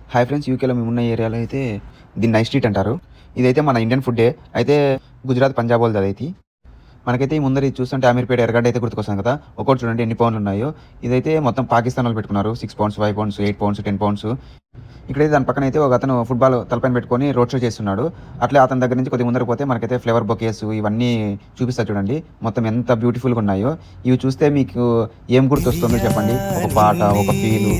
Hi friends, యూకేలో మేమున్న ఏరియాలో అయితే దీన్ని నైట్ స్ట్రీట్ అంటారు. ఇదైతే మన ఇండియన్ ఫుడ్డే. అయితే గుజరాత్, పంజాబ్ వాళ్ళది అదైతే. మనకైతే ఈ ముందర ఇది చూస్తుంటే అమీర్పేట ఎర్రగడ్డ అయితే గుర్తుకొస్తుంది కదా! ఒక్కోటి చూడండి ఎన్ని పౌండ్లు ఉన్నాయో. ఇదైతే మొత్తం పాకిస్తాన్ వాళ్ళు పెట్టుకున్నారు. 6 పౌండ్స్, 5 పౌండ్స్, 8 పౌండ్స్, 10 పౌండ్స్. ఇక్కడైతే దాని పక్కన అయితే ఒకతను ఫుట్బాల్ తలపైన పెట్టుకొని రోడ్ షో చేస్తున్నాడు. అట్లే అతని దగ్గర నుంచి కొద్దిగా ముందరకు పోతే మనకైతే ఫ్లవర్ బొకేస్ ఇవన్నీ చూపిస్తారు చూడండి. మొత్తం ఎంత బ్యూటిఫుల్‌గా ఉన్నాయో. ఇవి చూస్తే మీకు ఏం గుర్తొస్తుందో చెప్పండి. ఒక పాట, ఒక ఫీలు.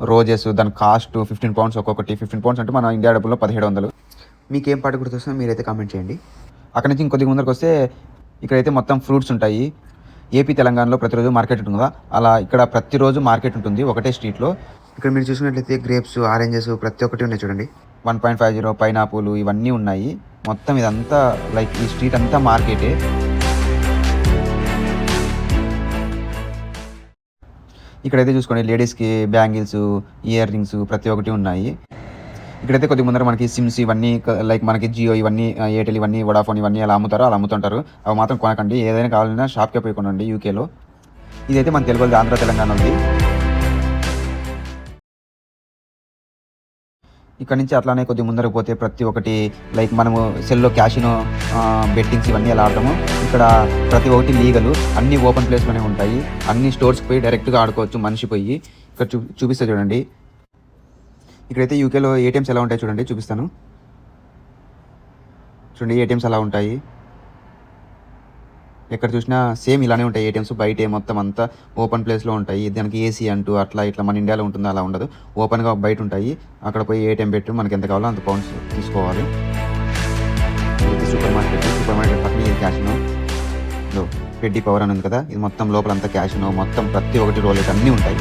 రోజెస్ దాని కాస్ట్ 15 పౌండ్స్ ఒక్కొక్కటి. 15 పౌండ్స్ అంటే మన ఇండియా డబ్బుల్లో 1700. మీకేం పాట గుర్తొస్తుందో మీరైతే కామెంట్ చేయండి. అక్కడి నుంచి ఇంకొద్దిగా ముందరకొస్తే ఇక్కడైతే మొత్తం ఫ్రూట్స్ ఉంటాయి. ఏపీ, తెలంగాణలో ప్రతిరోజు మార్కెట్ ఉంటుంది కదా! అలా ఇక్కడ ప్రతిరోజు మార్కెట్ ఉంటుంది ఒకటే స్ట్రీట్‌లో. ఇక్కడ మీరు చూసుకున్నట్లయితే గ్రేప్స్, ఆరెంజెస్ ప్రతి ఒక్కటి ఉన్నాయి చూడండి. 1.50 పైనాపిల్ ఇవన్నీ ఉన్నాయి. మొత్తం ఇదంతా లైక్ ఈ స్ట్రీట్ అంతా మార్కెటే. ఇక్కడైతే చూసుకోండి లేడీస్‌కి బ్యాంగిల్స్, ఇయర్ రింగ్స్ ప్రతి ఒక్కటి ఉన్నాయి. ఇక్కడైతే కొద్దిగా ముందర మనకి సిమ్స్ ఇవన్నీ లైక్ మనకి జియో ఇవన్నీ ఎయిర్టెల్ ఇవన్నీ వోడాఫోన్ ఇవన్నీ అలా అమ్ముతారు. అలా అమ్ముతుంటారు. అవి మాత్రం కొనకండి. ఏదైనా కావాలన్నా షాప్‌కే పోయి కొనండి యూకేలో. ఇదైతే మన తెలుగోళ్ళది, ఆంధ్ర, తెలంగాణోళ్ళది. ఇక్కడ నుంచి అట్లానే కొద్దిగా ముందరకు పోతే ప్రతి ఒక్కటి లైక్ మనము సెల్‌లో క్యాసినో బెట్టింగ్స్ ఇవన్నీ ఎలా ఆడతామో ఇక్కడ ప్రతి ఒక్కటి లీగలు. అన్నీ ఓపెన్ ప్లేస్‌లోనే ఉంటాయి. అన్ని స్టోర్స్‌కి పోయి డైరెక్ట్‌గా ఆడుకోవచ్చు మనిషి పోయి. ఇక్కడ చూపిస్తా చూడండి. ఇక్కడైతే యూకేలో ఏటీఎమ్స్ ఎలా ఉంటాయో చూడండి చూపిస్తాను. చూడండి ఏటీఎమ్స్ ఎలా ఉంటాయి. ఎక్కడ చూసినా సేమ్ ఇలానే ఉంటాయి ఏటీఎమ్స్. బయటే మొత్తం అంతా ఓపెన్ ప్లేస్‌లో ఉంటాయి. దానికి ఏసీ అంటూ అట్లా ఇట్లా మన ఇండియాలో ఉంటుందో అలా ఉండదు. ఓపెన్‌గా బయట ఉంటాయి. అక్కడ పోయి ఏటీఎం పెట్టి మనకి ఎంత కావాలో అంత పౌండ్స్ తీసుకోవాలి. ఇది సూపర్ మార్కెట్ పక్కనే ఇది క్యాసినో. ఇదో పెడ్డి పవర్ అని ఉంది కదా! ఇది మొత్తం లోపలంతా క్యాసినో మొత్తం ప్రతి ఒక్కటి రోలెట్ అన్నీ ఉంటాయి.